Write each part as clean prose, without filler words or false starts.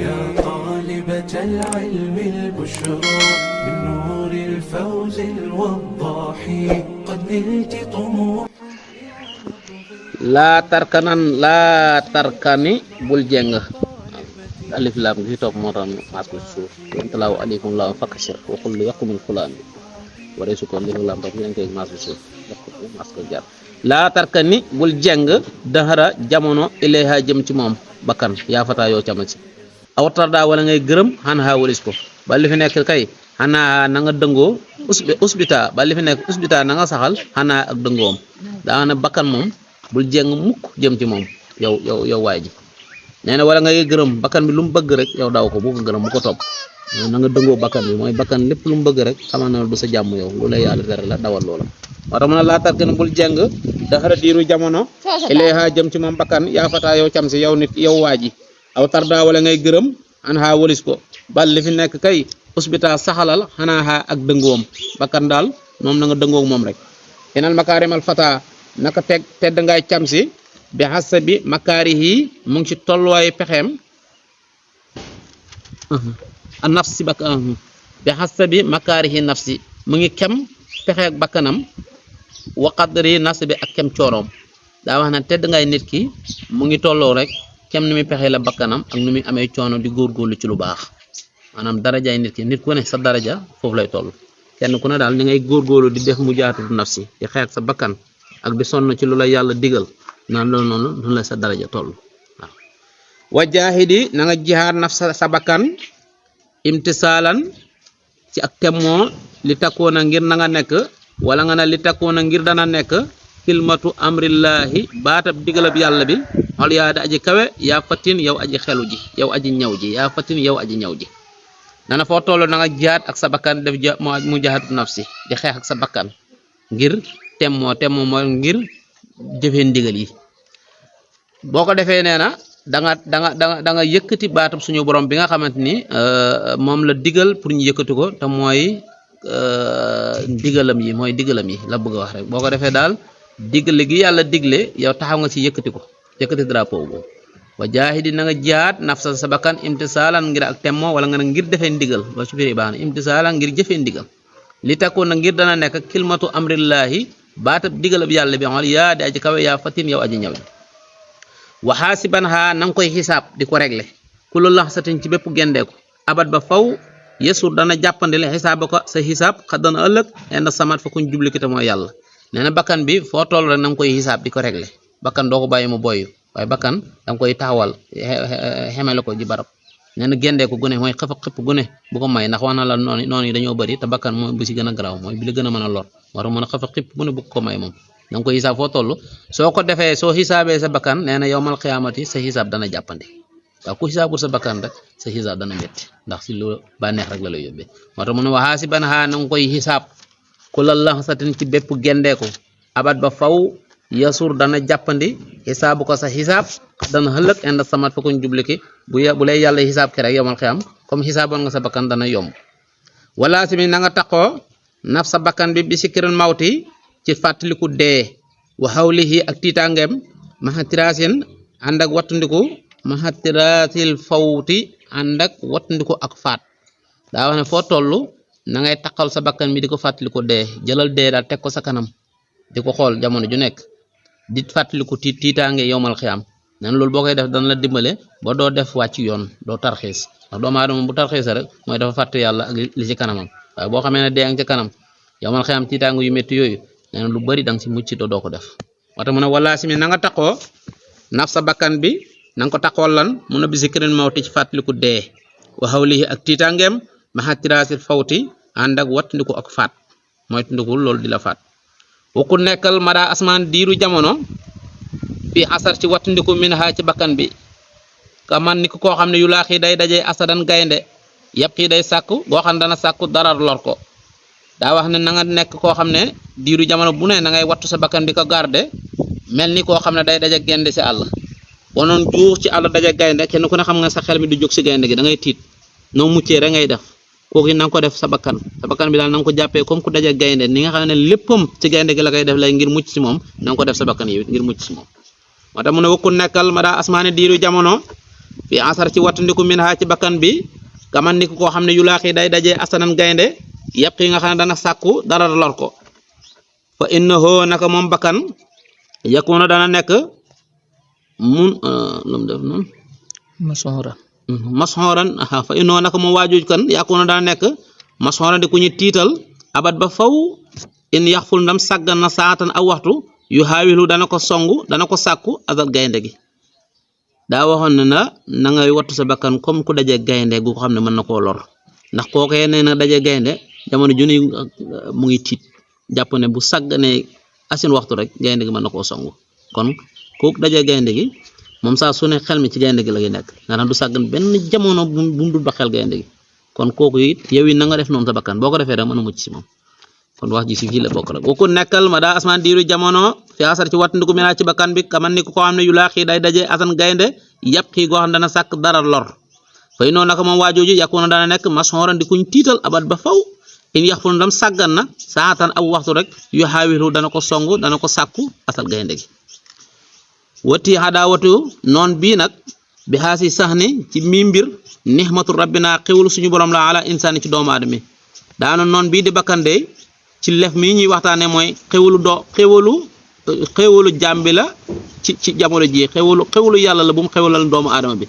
يا طالبة العلم البشرى من نور الفوز الوضاح قد نلت طموح laa tarkani bul jeng alif lam gi topp moo tax maas ko ci suuf wante laaw alifum laaw fakkasir waxul li yàqu min fulaan bi waree su ko alif lam topp ñu koy maas ko ci suuf maas ko jar laa tarkani bul jeng dahara jamono ilayha jëm ci moom bakkan yaa fataa yoo camal si aw tarda wala ngay gërëm xanaa walis ko ba li fi nekk kay xanaa na nga dëngoo usbita ba li fi nekk usbita na nga saxal xanaa ak dëngoom daa ne bakkan moom bul jeng mukk jëm ci moom yow waay ji nee na wala ngay gërëm bakkan bi lu mu bëgg rek yow daw ko bu ko gërëm bu ko topp na nga dëngoo bakkan bi mooy bakkan lépp lu mu bëgg rek xamal na du sa jàmm yow lu lay yàlla tere la dawal loola moo tax mu ne laa tarkan bul jeng daxara diiru jamono ilayha jëm ci moom bakkan yaa fataa yow cam si yow nit yow waa ji aw tarda wala ngay gërëm xanaa walis ko bal li fi nekk kay usbita saxalal xanaa ak dëngoom bakkan daal moom na nga dëngoog moom rek inal makaarimal fata naka tedd ngay cam si bi hasabi makaarihi mu ngi ci tolluwaayu pexeem a nafsi bi hasabi makaarihi nafsi mu ngi kem pexeek bakkanam wa qadri nasbi ak kem cooroom daa wax na tedd ngay nit ki mu ngi tolloo rek kem ni muy pexe la bakkanam ak ni muy amee coono di góorgóorlu ci lu baax maanaam darajaay nit ki nit ku ne sa daraja foofu lay toll kenn ku ne daal ni ngay góorgóorlu di def mujaahadatu nafsi di xeex sa bakkan ak di sonn ci lu la yàlla digal naan loolu noonu du la sa daraja toll waaw wa jaahidi na nga jihaad nafsa sa bakkan imtisaalan ci ak temmoo li takkoona ngir na nga nekk wala nga ne li takkoona ngir dana nekk kilmatu amrillahi baatab digalab yàlla bi xol yaa da aji kawe yaa fatin yow aji xelu ji yow aji ñaw ji yaa fatin yow aji ñaw ji dana foo toll na nga jihaad ak sa bakkan def mujaahadatu nafsi di xeex ak sa bakkan ngir temmoo mooy ngir jëfee ndigal yi boo ko defee nee na da nga yëkkati baatab suñu borom bi nga xamante ni moom la digal pour ñu yëkkati ko te mooy digalam yi la bëgg a wax rek boo ko defee daal digle gi yàlla digle yow taxaw nga ci yëkkati drapeau boobu wa jaahidi na nga jihaad nafsa sa bakkan imtisaalan ngir ak temmoo wala nga ne ngir defee ndigal ba su firi baax na imtisaalan ngir jëfee ndigal li takkoon na ngir dana nekk kilmatu amrillahi baatab digalab yàlla bi xol yaa di aji kawe yaa fatin yow aji ñaw ji wa xaasiban xaa na nga koy xisaab di ko régler kullu laxsatin ci bépp gendeeku abat ba faw yesur dana jàppandile xisaaba ko sa xisaab xaddan ëllëg inda samat fa kuñ jubli kita mooy yàlla nee na bakkan bi foo toll rek na nga koy xisaab di ko régler bakkan doo ko bàyyi mu boyyu waaye bakkan da nga koy taxawal xemele ko ji barab nee na gendeeku gune mooy xëpp gune bu ko may ndax wax na la noonu yi dañoo bëri te bakkan mooy bu si gën a garaaw mooy bi la gën a mën a lor war a mën a xëpp gune bu ko may moom da nga koy xisaab foo toll soo ko defee soo xisaabee sa bakkan nee na yowmal xiyaamati sa xisaab dana jàppandi waaw ku xisaabul sa bakkan rek sa xisaab dana métti ndax si lu bànneex rek la lay yóbbee moo tax mu ne waxaa si ban xaa na nga koy xisaab ku la laxsatin ci bépp gendeeku abat ba faw yasur dana jàppandi xisaabu ko sa xisaab dana xëllëg inda samat fa kuñ jubliki bu lay yàlla xisaab ki rek yowmal xiyaam comme xisaaboon nga sa bakkan dana yomb wala si mi na nga taqoo naf sa bakkan bi bi sikkirin mawti ci fàttaliku dee wa xawlihi ak tiitangeem mahatirasin ànd ak wattandiku mahatirasil fawti ànd ak wattandiku ak faat daa wax ne foo toll na ngay taqal sa bakkan bi di ko fàttaliku dee jëlal dee daal teg ko sa kanam di ko xool jamono ju nekk di fàttaliku tiitaange yowmal xiyaam nan loolu boo koy def dana la dimbale ba doo def wàcc yoon doo tarxiis ndax doomu aadama bu tarxiisa rek mooy dafa fàtte yàlla ak li ci kanamam waaye boo xamee ne dee nga ca kanam yowmal xiyaam tiitaange yu métti yooyu nee na lu bari danga ci mucc te doo ko def wata mu ne wala si mi na nga taqoo naf sa bakkan bi na nga ko taqool lan mun a bi zikrin mawti ci fàttaliku dee wa hawlihi ak tiitangeem mahatirasil fawti ànd ak wattandiku ak faat mooy tundiku loolu di la faat wakku nekkal mada asmaan diiru jamono fi asar ci wattandiku min ha ci bakkan bi ka man ni ko koo xam ne yu laaxii day dajee asadan gaynde yëpp xii day sàkku boo xam ne dana sàkku darar lor ko daa wax ne na nga nekk koo xam ne diiru jamono bu ne na ngay wattu sa bakkan di ko garde mel ni koo xam ne day daje gaynde si àll bonoon juux ci àll daje gaynde kenn ku ne xam nga sa xel mi du jóg si gaynde gi da ngay tiit noo muccee rek ngay def kooku na nga ko def sa bakkan bi daal na nga ko jàppee comme ku daje gaynde ni nga xam ne léppam ci gaynde gi la koy def lay ngir mucc si moom na nga ko def sa bakkan yi ngir mucc si moom moo tax mu ne wakku nekkal ma daa asmaani diiru jamono fi asar ci wattandiku min ha ci bakkan bi kaman ni koo xam ne yu laaxi day dajee asanan gaynde yàpp yi nga xam ne dana sàkku dara lor ko fa innahu naka moom bakkan yakuna dana nekk mun lu mu def noonu masxooran fa innahu naka moom waajuj kan yakuna dana nekk masxooran di ku ñu tiital abat ba faw in yaxful ndam sàggan na saatan aw waxtu yu xaawilu dana ko songu dana ko sàkku azal gaynde gi daa waxoon ne na ngay wattu sa bakkan comme ku daje gaynde gu ko xam ne mën na koo lor ndax kookee nee na daje gaynde jamono junni mu ngi tiit jàpp ne bu sàgganee asin waxtu rek gaynde gi mën na koo songu kon kooku daje gaynde gi moom saa su ne xel mi ci gaynde gi la nekk maanaam du sàggan benn jamono bu mu dul ba xel gaynde gi kon kooku it yow it na nga def noonu sa bakkan boo ko defee rek mën a mucc si moom kon wax ji si fii la bokk rek ku nekkal ma daa asmaan diiru jamono fi asar ci wattandiku mi naa ci bakkan bi kaman ni ko xam ne yu laa xii day daje asan gaynde yàpp xii goo xam dana sàkk dara lor fay noonu naka moom waajooju yàkkoona dana nekk masxooran di kuñ tiital abat ba faw in yax ful ndam sàggan na saatan aw waxtu rek yu xaawilu dana ko songu dana ko sàkku asal gaynde gi wati xadaawatu noon bii nag bi xaasi sax ni ci mi mbir nixmatu rabbina xewul suñu borom la ala insaani ci doomu aadama daana noon bii di bakkande ci lef mii ñuy waxtaane mooy xewalu jàmbi la ci jamono ji xewalu yàlla la bu mu xewalal doomu aadama bi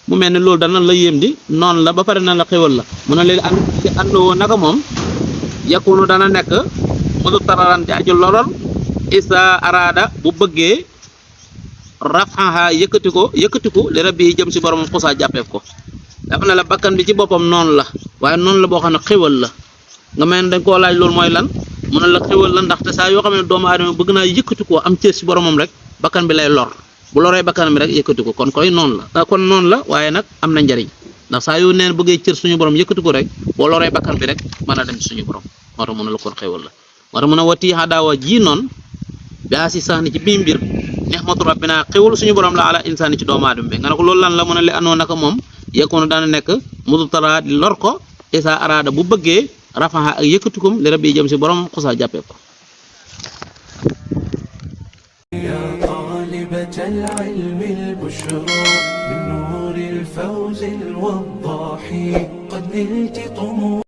mu mel ne loolu dana la yéem di noonu la ba pare na la xewal la mu ne leen ci àndoo naka moom yakunu dana nekk mudu tararan di aju lorol isa araada bu bëggee rafaha yëkkatiku li rabbi yi jëm si borom xusaa jàppeef ko dafa ne la bakkan bi ci boppam noonu la waaye noonu la boo xam ne xewal la nga mel ne dañ koo laaj loolu mooy lan mu ne la xewal la ndaxte saa yoo xam ne doomu aadama bëgg naa yëkkatikoo am cër si boromam rek bakkan bi lay lor bu loree bakkan bi rek yëkkatiku kon koy noonu la kon noonu la waaye nag am na njariñ ndax saa yoo neen bëggee cër suñu borom yëkkatiku rek boo loree bakkan bi rek mën a dem suñu borom moo tax mu ne la kon xewal la moo tax mu ne wati xadaawa ji noonu baa si sax ni ci bii mbir nixmatu rabbina xewul suñu borom la ala insaani ci doomu aadama bi nga ne ko loolu lan la mu ne li anoo naka moom yekkoon daana nekk mudu tara di lor ko isa araada bu bëggee rafaha ak yëkkatikum li rabbi jëm si borom xusaa jàppee ko يا طالبة العلم البشرى من نور الفوز الوضاح قد نلت طموح